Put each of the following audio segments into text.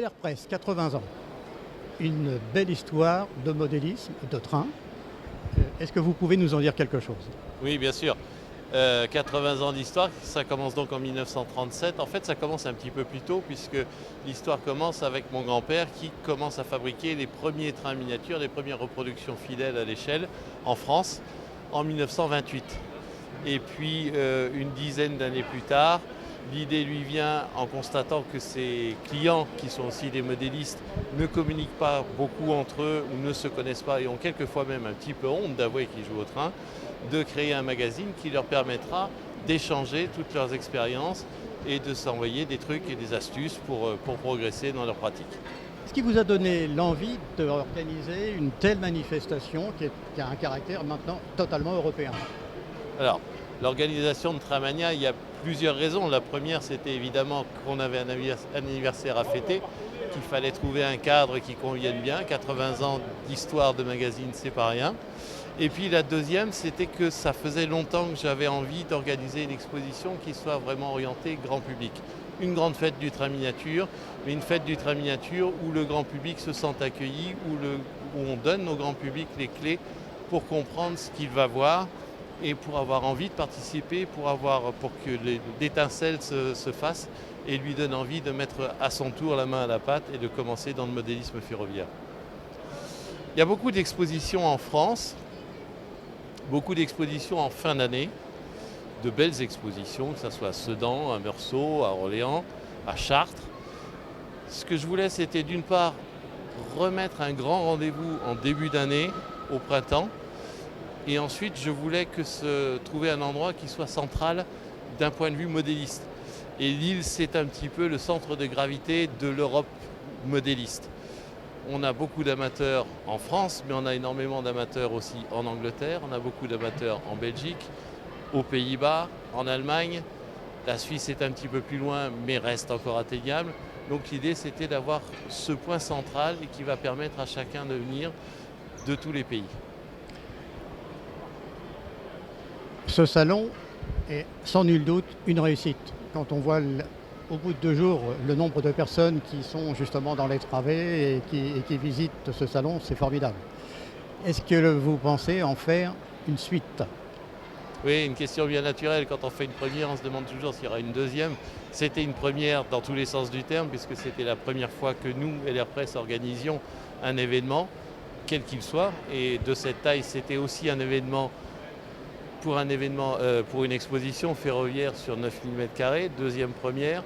Airpress, 80 ans. Une belle histoire de modélisme, de train. Est-ce que vous pouvez nous en dire quelque chose? Oui, bien sûr. 80 ans d'histoire, ça commence donc en 1937. En fait, ça commence un petit peu plus tôt puisque l'histoire commence avec mon grand-père qui commence à fabriquer les premiers trains miniatures, les premières reproductions fidèles à l'échelle en France en 1928. Et puis, une dizaine d'années plus tard, l'idée lui vient en constatant que ses clients, qui sont aussi des modélistes, ne communiquent pas beaucoup entre eux ou ne se connaissent pas et ont quelquefois même un petit peu honte d'avouer qu'ils jouent au train, de créer un magazine qui leur permettra d'échanger toutes leurs expériences et de s'envoyer des trucs et des astuces pour progresser dans leur pratique. Ce qui vous a donné l'envie d'organiser une telle manifestation qui a un caractère maintenant totalement européen? Alors, l'organisation de Tramania, il y a plusieurs raisons. La première, c'était évidemment qu'on avait un anniversaire à fêter, qu'il fallait trouver un cadre qui convienne bien. 80 ans d'histoire de magazine, c'est pas rien. Et puis la deuxième, c'était que ça faisait longtemps que j'avais envie d'organiser une exposition qui soit vraiment orientée grand public. Une grande fête du train miniature, mais une fête du train miniature où le grand public se sent accueilli, où on donne au grand public les clés pour comprendre ce qu'il va voir et pour avoir envie de participer, pour que l'étincelle se fasse et lui donne envie de mettre à son tour la main à la pâte et de commencer dans le modélisme ferroviaire. Il y a beaucoup d'expositions en France, beaucoup d'expositions en fin d'année, de belles expositions, que ce soit à Sedan, à Meursault, à Orléans, à Chartres. Ce que je voulais, c'était d'une part remettre un grand rendez-vous en début d'année, au printemps, et ensuite je voulais trouver un endroit qui soit central d'un point de vue modéliste. Et Lille, c'est un petit peu le centre de gravité de l'Europe modéliste. On a beaucoup d'amateurs en France, mais on a énormément d'amateurs aussi en Angleterre, on a beaucoup d'amateurs en Belgique, aux Pays-Bas, en Allemagne. La Suisse est un petit peu plus loin, mais reste encore atteignable. Donc l'idée, c'était d'avoir ce point central et qui va permettre à chacun de venir de tous les pays. Ce salon est sans nul doute une réussite. Quand on voit au bout de 2 jours le nombre de personnes qui sont justement dans les travées et qui visitent ce salon, c'est formidable. Est-ce que vous pensez en faire une suite? Oui, une question bien naturelle. Quand on fait une première, on se demande toujours s'il y aura une deuxième. C'était une première dans tous les sens du terme, puisque c'était la première fois que nous, Airpress, organisions un événement, quel qu'il soit. Et de cette taille, c'était aussi un événement pour une exposition ferroviaire sur 9 mm², deuxième première.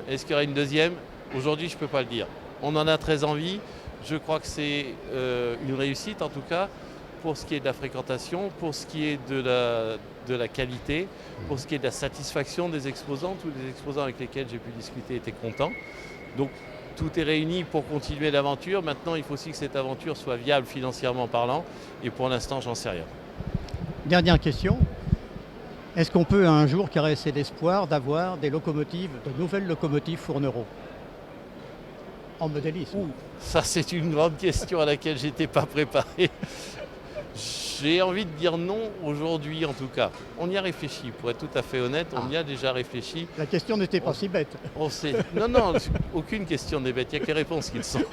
Est-ce qu'il y aura une deuxième? Aujourd'hui, je ne peux pas le dire. On en a très envie. Je crois que c'est une réussite, en tout cas, pour ce qui est de la fréquentation, pour ce qui est de la qualité, pour ce qui est de la satisfaction des exposants. Tous les exposants avec lesquels j'ai pu discuter étaient contents. Donc, tout est réuni pour continuer l'aventure. Maintenant, il faut aussi que cette aventure soit viable financièrement parlant. Et pour l'instant, j'en sais rien. Dernière question. Est-ce qu'on peut un jour caresser l'espoir d'avoir de nouvelles locomotives Fournereau en modélisme? Ça, c'est une grande question à laquelle je n'étais pas préparé. J'ai envie de dire non aujourd'hui, en tout cas. On y a réfléchi, pour être tout à fait honnête, on y a déjà réfléchi. La question n'était pas si bête. Non, aucune question n'est bête, il n'y a que les réponses qui le sont.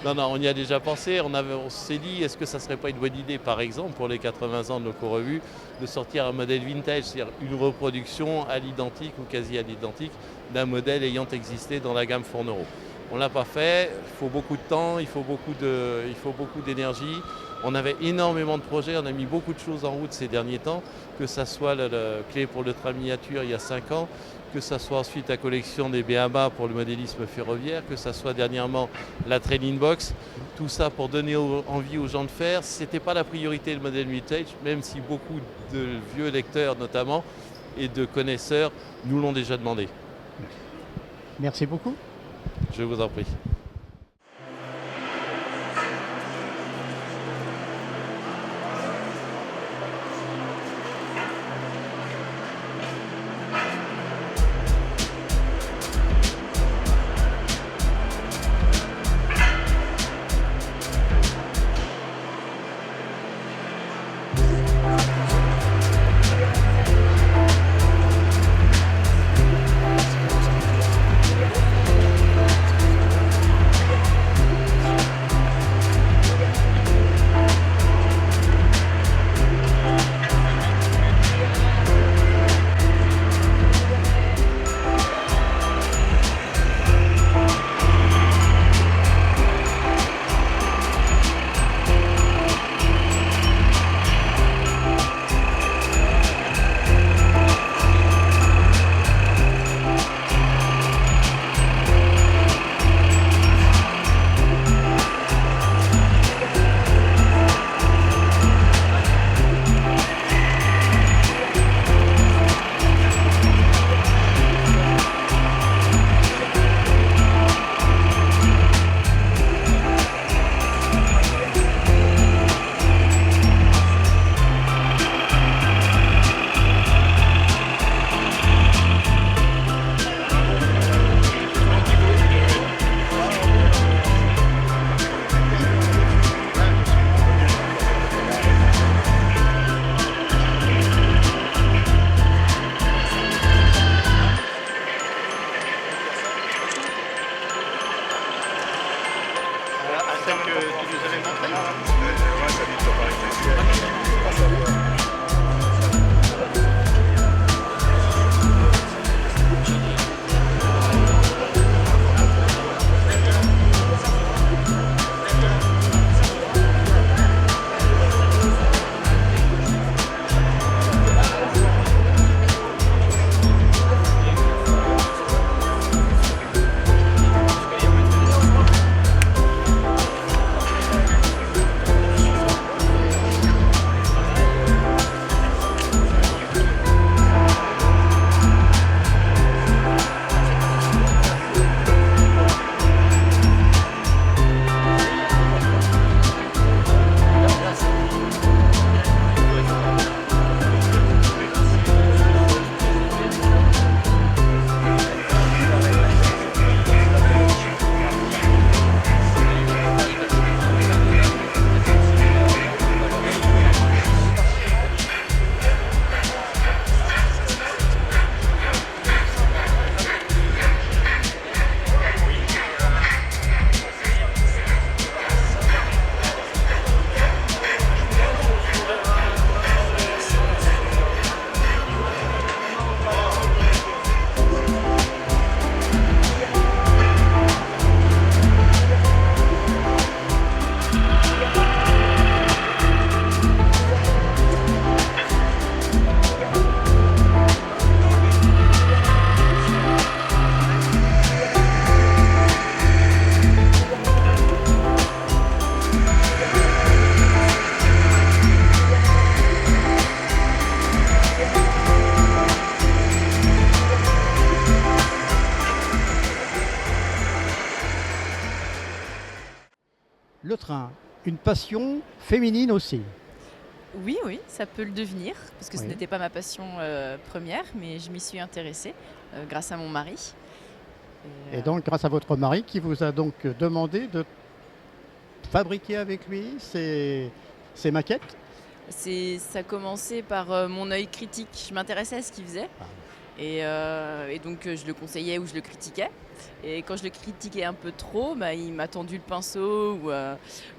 Non, on y a déjà pensé. On s'est dit, est-ce que ça ne serait pas une bonne idée, par exemple, pour les 80 ans de Loco-Revue, de sortir un modèle vintage, c'est-à-dire une reproduction à l'identique ou quasi à l'identique d'un modèle ayant existé dans la gamme Fournereau. On ne l'a pas fait, il faut beaucoup de temps, il faut beaucoup d'énergie. On avait énormément de projets, on a mis beaucoup de choses en route ces derniers temps, que ce soit la clé pour le train miniature il y a 5 ans, que ce soit ensuite la collection des BABA pour le modélisme ferroviaire, que ce soit dernièrement la training box, tout ça pour donner envie aux gens de faire. Ce n'était pas la priorité le modèle vintage, même si beaucoup de vieux lecteurs notamment et de connaisseurs nous l'ont déjà demandé. Merci beaucoup. Je vous en prie. train, une passion féminine aussi. Oui, oui, ça peut le devenir, parce que ce Oui. n'était pas ma passion première, mais je m'y suis intéressée grâce à mon mari. Et donc, grâce à votre mari qui vous a donc demandé de fabriquer avec lui ces maquettes. Ça a commencé par mon œil critique. Je m'intéressais à ce qu'il faisait. Ah. Et donc je le conseillais ou je le critiquais. Et quand je le critiquais un peu trop, bah, il m'a tendu le pinceau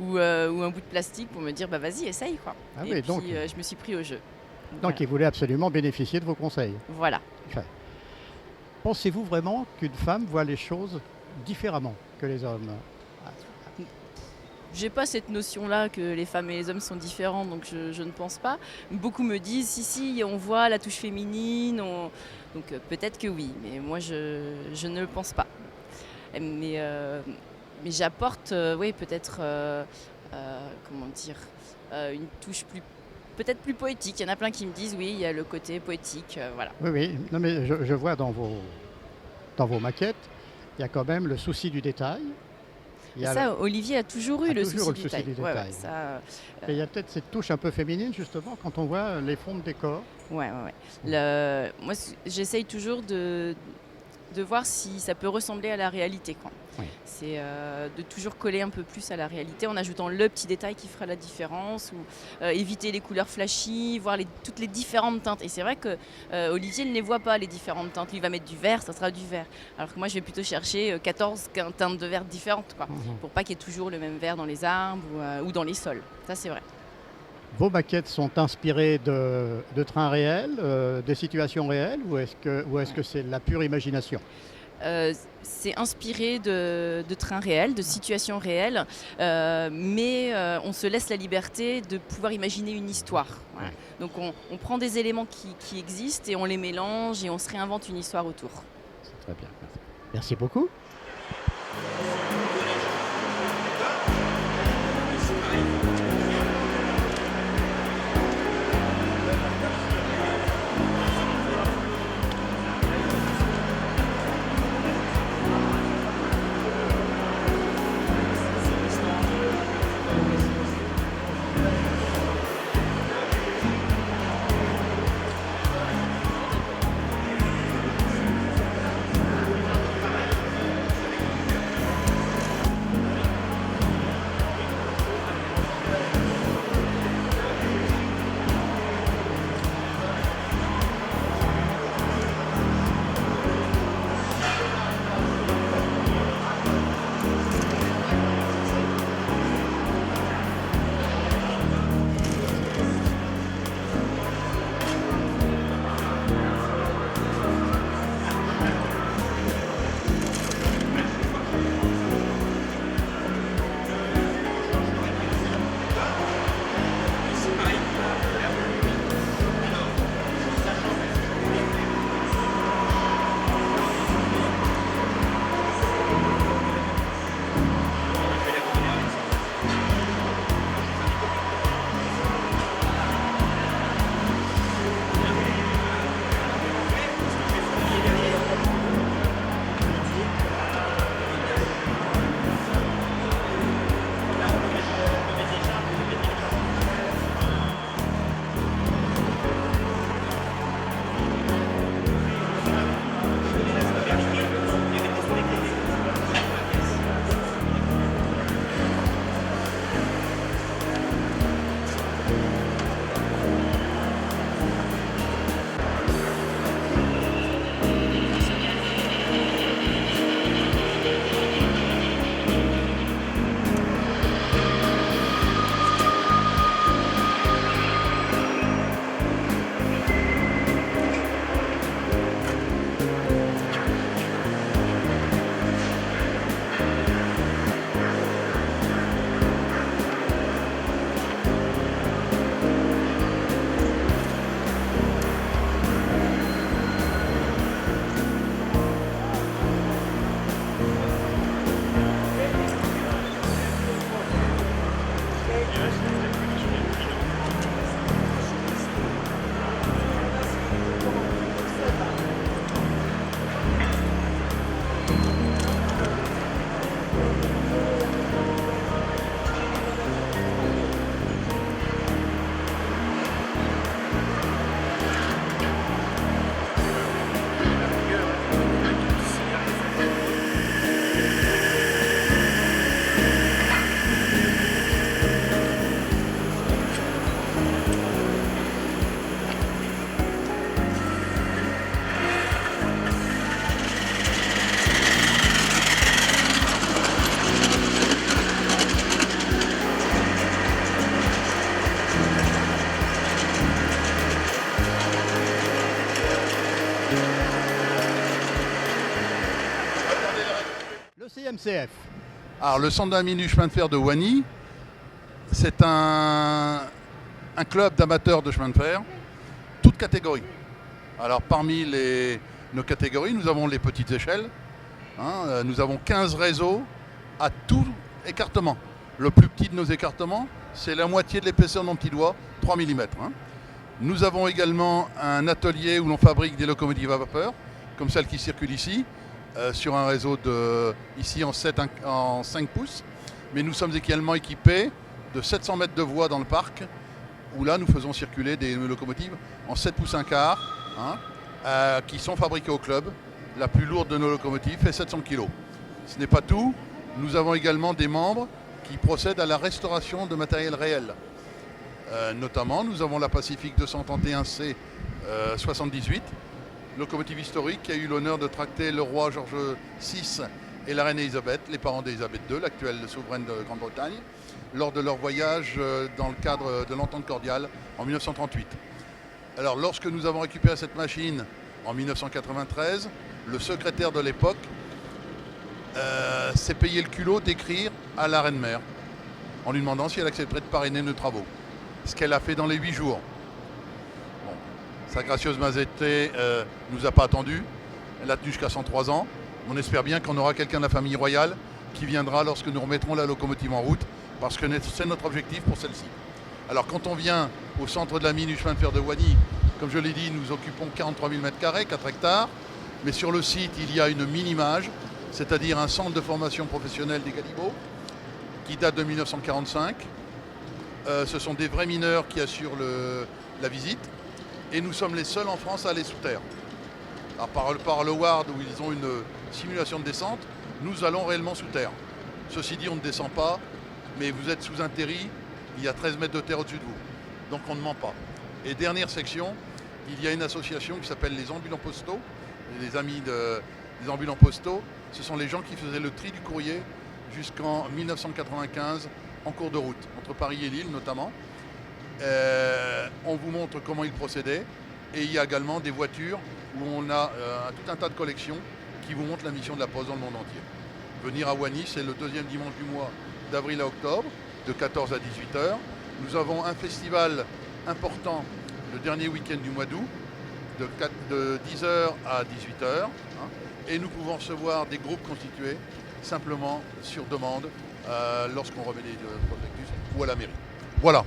ou un bout de plastique pour me dire bah, vas-y, essaye quoi. Ah Et oui, puis donc, je me suis pris au jeu. donc il voulait absolument bénéficier de vos conseils. Voilà. Enfin, pensez-vous vraiment qu'une femme voit les choses différemment que les hommes? J'ai pas cette notion-là que les femmes et les hommes sont différents, donc je ne pense pas. Beaucoup me disent si, on voit la touche féminine, donc peut-être que oui, mais moi je ne le pense pas. Mais j'apporte, oui, peut-être, comment dire, une touche peut-être plus poétique. Il y en a plein qui me disent oui, il y a le côté poétique, voilà. Oui, oui. Non, mais je vois dans vos maquettes, il y a quand même le souci du détail. Il y a Ça, Olivier a toujours eu a le toujours souci le du souci détail. du Ouais, détail. ça, et il y a peut-être cette touche un peu féminine, justement, quand on voit les fonds de décor. ouais. Moi, j'essaye toujours de voir si ça peut ressembler à la réalité, quoi. Oui. C'est de toujours coller un peu plus à la réalité en ajoutant le petit détail qui fera la différence ou éviter les couleurs flashy, voir toutes les différentes teintes. Et c'est vrai que Olivier ne les voit pas, les différentes teintes. Lui, il va mettre du vert, ça sera du vert. Alors que moi, je vais plutôt chercher 14 teintes de vert différentes, quoi, pour pas qu'il y ait toujours le même vert dans les arbres ou dans les sols. Ça, c'est vrai. Vos maquettes sont inspirées de trains réels, des situations réelles, ou est-ce que c'est la pure imagination? C'est inspiré de trains réels, de situations réelles, mais on se laisse la liberté de pouvoir imaginer une histoire. Voilà. Ouais. Donc on prend des éléments qui existent et on les mélange et on se réinvente une histoire autour. C'est très bien. Merci beaucoup. l'IMCF. Alors le centre d'amis du chemin de fer de Wany, c'est un club d'amateurs de chemin de fer, toutes catégories. Alors parmi nos catégories, nous avons les petites échelles. Nous avons 15 réseaux à tout écartement. Le plus petit de nos écartements, c'est la moitié de l'épaisseur de mon petit doigt, 3 mm. Nous avons également un atelier où l'on fabrique des locomotives à vapeur, comme celle qui circule ici, sur un réseau ici en 5 pouces. Mais nous sommes également équipés de 700 mètres de voies dans le parc, où là nous faisons circuler des locomotives en 7 pouces 1 quart, qui sont fabriquées au club. La plus lourde de nos locomotives fait 700 kg. Ce n'est pas tout, nous avons également des membres qui procèdent à la restauration de matériel réel. Notamment, nous avons la Pacific 231C 78, locomotive historique qui a eu l'honneur de tracter le roi George VI et la reine Elisabeth, les parents d'Elisabeth II, l'actuelle souveraine de Grande-Bretagne, lors de leur voyage dans le cadre de l'entente cordiale en 1938. Alors, lorsque nous avons récupéré cette machine en 1993, le secrétaire de l'époque s'est payé le culot d'écrire à la reine-mère en lui demandant si elle accepterait de parrainer nos travaux. Ce qu'elle a fait dans les 8 jours. Bon, Sa gracieuse Majesté nous a pas attendu. Elle a tenu jusqu'à 103 ans. On espère bien qu'on aura quelqu'un de la famille royale qui viendra lorsque nous remettrons la locomotive en route, parce que c'est notre objectif pour celle-ci. Alors quand on vient au centre de la mine du chemin de fer de Wany, comme je l'ai dit, nous occupons 43 000 m², 4 hectares. Mais sur le site, il y a une mini-mage, c'est-à-dire un centre de formation professionnelle des Galibots, qui date de 1945. Ce sont des vrais mineurs qui assurent la visite. Et nous sommes les seuls en France à aller sous terre. Alors, par le Ward, où ils ont une simulation de descente, nous allons réellement sous terre. Ceci dit, on ne descend pas, mais vous êtes sous un terri, il y a 13 mètres de terre au-dessus de vous. Donc on ne ment pas. Et dernière section, il y a une association qui s'appelle les ambulants postaux, les amis des ambulants postaux. Ce sont les gens qui faisaient le tri du courrier jusqu'en 1995 en cours de route, entre Paris et Lille notamment. On vous montre comment ils procédaient. Et il y a également des voitures où on a tout un tas de collections qui vous montrent la mission de la Poste dans le monde entier. Venir à Wany, c'est le deuxième dimanche du mois, d'avril à octobre, de 14 à 18 h. Nous avons un festival important le dernier week-end du mois d'août, de 10 h à 18 h. Et nous pouvons recevoir des groupes constitués simplement sur demande lorsqu'on remet les prospectus ou à la mairie. Voilà.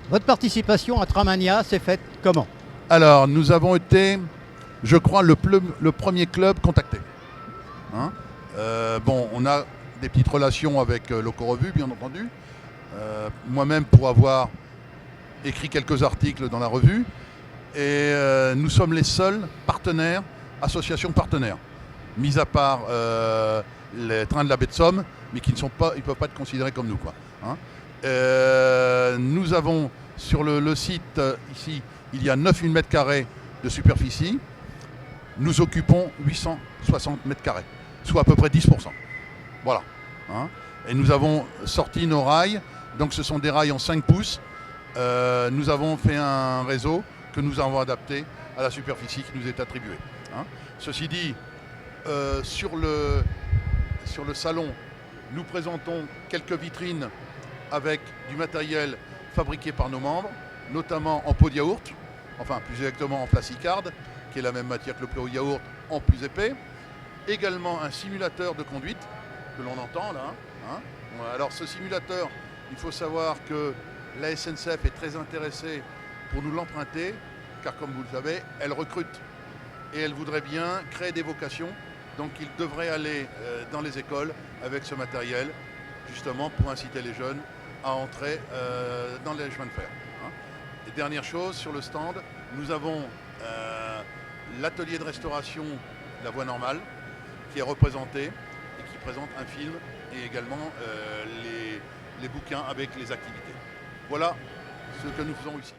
Votre participation à Tramania s'est faite comment? Alors, nous avons été, je crois, le premier club contacté. On a des petites relations avec Loco-Revue, bien entendu. Moi-même, pour avoir écrit quelques articles dans la revue. Et nous sommes les seuls partenaires, associations partenaires, mis à part les trains de la baie de Somme, mais qui ne peuvent pas être considérés comme nous, quoi. Nous avons sur le site ici, il y a 9 000 m² de superficie. Nous occupons 860 m², soit à peu près 10%. Voilà. Et nous avons sorti nos rails, donc ce sont des rails en 5 pouces. Nous avons fait un réseau que nous avons adapté à la superficie qui nous est attribuée. Ceci dit, sur le salon, nous présentons quelques vitrines avec du matériel fabriqué par nos membres, notamment en pot de yaourt, enfin plus exactement en flacicarde, qui est la même matière que le pot de yaourt en plus épais. Également un simulateur de conduite que l'on entend là. Alors ce simulateur, il faut savoir que la SNCF est très intéressée pour nous l'emprunter, car comme vous le savez, elle recrute et elle voudrait bien créer des vocations. Donc il devrait aller dans les écoles avec ce matériel, justement pour inciter les jeunes à entrer dans les chemins de fer. Et dernière chose, sur le stand, nous avons l'atelier de restauration de la voie normale qui est représenté et qui présente un film et également les bouquins avec les activités. Voilà ce que nous faisons ici.